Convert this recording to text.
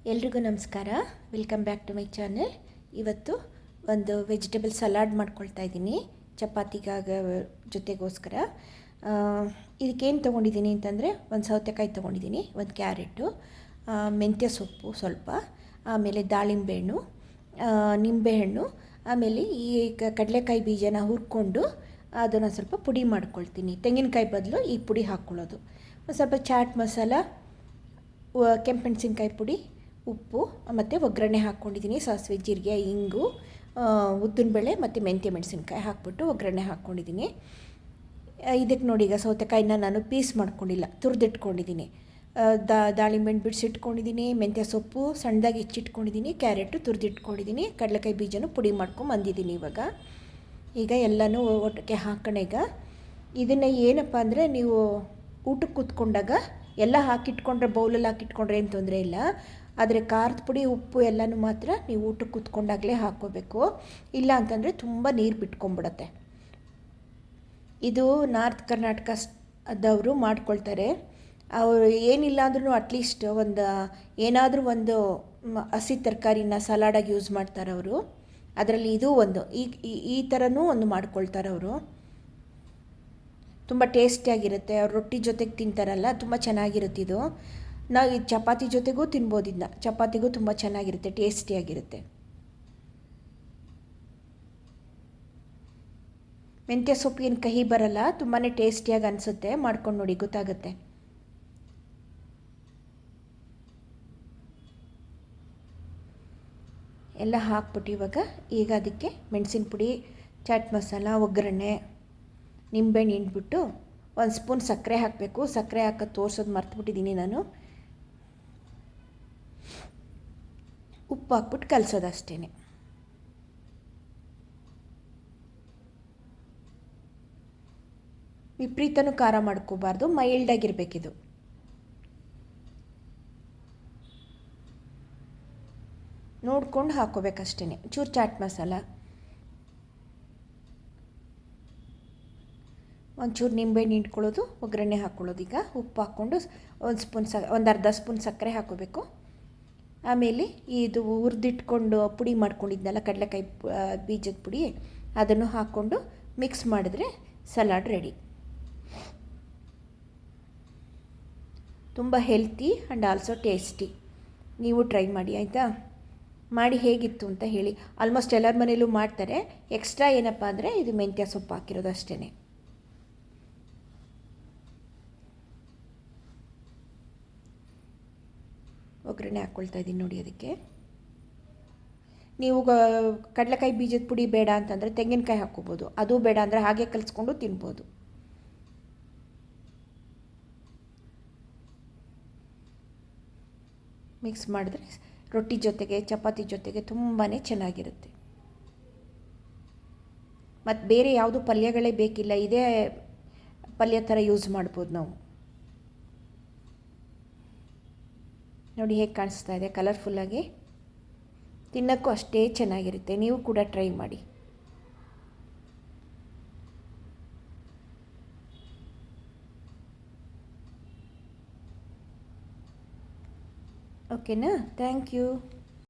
ಎಲ್ರಿಗೂ ನಮಸ್ಕಾರ. Welcome back to my channel. ಇವತ್ತು ಒಂದು ವೆಜಿಟೇಬಲ್ ಸಲಾಡ್ ಮಾಡ್ಕೊಳ್ತಾ ಇದ್ದೀನಿ ಜೊತೆಗೋಸ್ಕರ. ಇದಕ್ಕೇನು ತೊಗೊಂಡಿದ್ದೀನಿ ಅಂತಂದರೆ ಒಂದು ಸೌತೆಕಾಯಿ ತೊಗೊಂಡಿದ್ದೀನಿ, ಒಂದು ಕ್ಯಾರೆಟು, ಮೆಂತ್ಯ ಸೊಪ್ಪು ಸ್ವಲ್ಪ, ಆಮೇಲೆ ದಾಳಿಂಬೆಹಣ್ಣು, ನಿಂಬೆಹಣ್ಣು, ಆಮೇಲೆ ಈ ಕಡಲೆಕಾಯಿ ಬೀಜನ ಹುರ್ಕೊಂಡು ಅದನ್ನು ಸ್ವಲ್ಪ ಪುಡಿ ಮಾಡ್ಕೊಳ್ತೀನಿ. ತೆಂಗಿನಕಾಯಿ ಬದಲು ಈ ಪುಡಿ ಹಾಕ್ಕೊಳ್ಳೋದು. ಒಂದು ಸ್ವಲ್ಪ ಚಾಟ್ ಮಸಾಲ, ಕೆಂಪೆಣಸಿನ್ಕಾಯಿ ಪುಡಿ, ಉಪ್ಪು ಮತ್ತು ಒಗ್ಗರಣೆ ಹಾಕ್ಕೊಂಡಿದ್ದೀನಿ. ಸಾಸಿವೆ, ಜೀರಿಗೆ, ಇಂಗು, ಉದ್ದಿನಬೇಳೆ ಮತ್ತು ಮೆಂತ್ಯ ಮೆಣಸಿನ್ಕಾಯಿ ಹಾಕ್ಬಿಟ್ಟು ಒಗ್ಗರಣೆ ಹಾಕ್ಕೊಂಡಿದ್ದೀನಿ. ಇದಕ್ಕೆ ನೋಡಿ, ಈಗ ಸೌತೆಕಾಯಿನ ನಾನು ಪೀಸ್ ಮಾಡ್ಕೊಂಡಿಲ್ಲ, ತುರಿದಿಟ್ಕೊಂಡಿದ್ದೀನಿ. ದಾಳಿಂಬೆಹಣ್ಣು ಬಿಡಿಸಿಟ್ಕೊಂಡಿದ್ದೀನಿ, ಮೆಂತ್ಯ ಸೊಪ್ಪು ಸಣ್ಣದಾಗಿ ಹೆಚ್ಚಿಟ್ಕೊಂಡಿದ್ದೀನಿ, ಕ್ಯಾರೆಟು ತುರಿದಿಟ್ಕೊಂಡಿದ್ದೀನಿ, ಕಡಲೆಕಾಯಿ ಬೀಜನೂ ಪುಡಿ ಮಾಡ್ಕೊಂಬಂದಿದ್ದೀನಿ. ಈಗ ಎಲ್ಲನೂ ಒಟ್ಟಿಗೆ ಹಾಕೋಣ. ಈಗ ಇದನ್ನು ಏನಪ್ಪ ಅಂದರೆ, ನೀವು ಊಟಕ್ಕೆ ಕೂತ್ಕೊಂಡಾಗ ಎಲ್ಲ ಹಾಕಿಟ್ಕೊಂಡ್ರೆ, ಬೌಲಲ್ಲಿ ಹಾಕಿಟ್ಕೊಂಡ್ರೆ ಏನು ತೊಂದರೆ ಇಲ್ಲ. ಆದರೆ ಖಾರದ ಪುಡಿ, ಉಪ್ಪು ಎಲ್ಲನೂ ಮಾತ್ರ ನೀವು ಊಟಕ್ಕೆ ಕೂತ್ಕೊಂಡಾಗಲೇ ಹಾಕ್ಕೋಬೇಕು. ಇಲ್ಲ ಅಂತಂದರೆ ತುಂಬ ನೀರು ಬಿಟ್ಕೊಂಡ್ಬಿಡತ್ತೆ. ಇದು ನಾರ್ತ್ ಕರ್ನಾಟಕದವರು ಮಾಡ್ಕೊಳ್ತಾರೆ. ಅವರು ಏನಿಲ್ಲ ಅಂದ್ರೂ ಅಟ್ಲೀಸ್ಟ್ ಏನಾದರೂ ಒಂದು ಹಸಿ ತರಕಾರಿನ ಸಲಾಡಾಗಿ ಯೂಸ್ ಮಾಡ್ತಾರೆ ಅವರು. ಅದರಲ್ಲಿ ಇದು ಒಂದು ಈ ಥರನೂ ಒಂದು ಮಾಡ್ಕೊಳ್ತಾರೆ ಅವರು. ತುಂಬ ಟೇಸ್ಟಿಯಾಗಿರುತ್ತೆ. ಅವ್ರು ರೊಟ್ಟಿ ಜೊತೆಗೆ ತಿಂತಾರಲ್ಲ, ತುಂಬ ಚೆನ್ನಾಗಿರುತ್ತೆ ಇದು. ನಾವು ಇದು ಚಪಾತಿ ಜೊತೆಗೂ ತಿನ್ಬೋದು. ಚಪಾತಿಗೂ ತುಂಬ ಚೆನ್ನಾಗಿರುತ್ತೆ, ಟೇಸ್ಟಿಯಾಗಿರುತ್ತೆ. ಮೆಂತ್ಯ ಸೊಪ್ಪು ಏನು ಕಹಿ ಬರಲ್ಲ, ತುಂಬಾ ಟೇಸ್ಟಿಯಾಗಿ ಅನಿಸುತ್ತೆ. ಮಾಡ್ಕೊಂಡು ನೋಡಿ, ಗೊತ್ತಾಗುತ್ತೆ. ಎಲ್ಲ ಹಾಕ್ಬಿಟ್ಟು ಈಗ ಅದಕ್ಕೆ ಮೆಣಸಿನ ಪುಡಿ, ಚಾಟ್ ಮಸಾಲ, ಒಗ್ಗರಣೆ, ನಿಂಬೆಹಣ್ಣು ಹಿಂಡ್ಬಿಟ್ಟು ಒಂದು ಸ್ಪೂನ್ ಸಕ್ಕರೆ ಹಾಕಬೇಕು. ಸಕ್ಕರೆ ಹಾಕೋದು ತೋರಿಸೋದು ಮರ್ತುಬಿಟ್ಟಿದ್ದೀನಿ ನಾನು. ಉಪ್ಪು ಹಾಕ್ಬಿಟ್ಟು ಕಲಸೋದು ಅಷ್ಟೇ. ವಿಪರೀತನೂ ಖಾರ ಮಾಡ್ಕೋಬಾರ್ದು, ಮೈಲ್ಡಾಗಿರಬೇಕಿದು. ನೋಡ್ಕೊಂಡು ಹಾಕ್ಕೋಬೇಕಷ್ಟೇ. ಚೂರು ಚಾಟ್ ಮಸಾಲ, ಒಂಚೂರು ನಿಂಬೆಹಣ್ಣು ಹಿಂಡ್ಕೊಳ್ಳೋದು, ಒಗ್ಗರಣೆ ಹಾಕ್ಕೊಳ್ಳೋದು. ಈಗ ಉಪ್ಪು ಹಾಕ್ಕೊಂಡು ಒಂದು ಅರ್ಧ ಸ್ಪೂನ್ ಸಕ್ಕರೆ ಹಾಕ್ಕೋಬೇಕು. ಆಮೇಲೆ ಇದು ಹುರಿದಿಟ್ಕೊಂಡು ಪುಡಿ ಮಾಡ್ಕೊಂಡಿದ್ನಲ್ಲ, ಕಡಲೆಕಾಯಿ ಬೀಜದ ಪುಡಿ, ಅದನ್ನು ಹಾಕ್ಕೊಂಡು ಮಿಕ್ಸ್ ಮಾಡಿದ್ರೆ ಸಲಾಡ್ ರೆಡಿ. ತುಂಬ ಹೆಲ್ತಿ ಆ್ಯಂಡ್ ಆಲ್ಸೋ ಟೇಸ್ಟಿ. ನೀವು ಟ್ರೈ ಮಾಡಿ, ಆಯಿತಾ? ಮಾಡಿ ಹೇಗಿತ್ತು ಅಂತ ಹೇಳಿ. ಆಲ್ಮೋಸ್ಟ್ ಎಲ್ಲರ ಮನೇಲೂ ಮಾಡ್ತಾರೆ. ಎಕ್ಸ್ಟ್ರಾ ಏನಪ್ಪ ಅಂದರೆ ಇದು ಮೆಂತ್ಯ ಸೊಪ್ಪು ಹಾಕಿರೋದು ಅಷ್ಟೇ. ಒಗ್ಗರಣೆ ಹಾಕ್ಕೊಳ್ತಾ ಇದ್ದೀನಿ ನೋಡಿ. ಅದಕ್ಕೆ ನೀವು ಕಡಲೆಕಾಯಿ ಬೀಜದ ಪುಡಿ ಬೇಡ ಅಂತಂದರೆ ತೆಂಗಿನಕಾಯಿ ಹಾಕ್ಕೋಬೋದು. ಅದು ಬೇಡ ಅಂದರೆ ಹಾಗೆ ಕಲಿಸ್ಕೊಂಡು ತಿನ್ಬೋದು. ಮಿಕ್ಸ್ ಮಾಡಿದ್ರೆ ರೊಟ್ಟಿ ಜೊತೆಗೆ, ಚಪಾತಿ ಜೊತೆಗೆ ತುಂಬಾ ಚೆನ್ನಾಗಿರುತ್ತೆ. ಮತ್ತು ಬೇರೆ ಯಾವುದು ಪಲ್ಯಗಳೇ ಬೇಕಿಲ್ಲ, ಇದೇ ಪಲ್ಯ ಥರ ಯೂಸ್ ಮಾಡ್ಬೋದು ನಾವು. ನೋಡಿ ಹೇಗೆ ಕಾಣಿಸ್ತಾ ಇದೆ, ಕಲರ್ಫುಲ್ಲಾಗಿ. ತಿನ್ನೋಕ್ಕೂ ಅಷ್ಟೇ ಚೆನ್ನಾಗಿರುತ್ತೆ. ನೀವು ಕೂಡ ಟ್ರೈ ಮಾಡಿ. ಓಕೆನಾ? Thank you.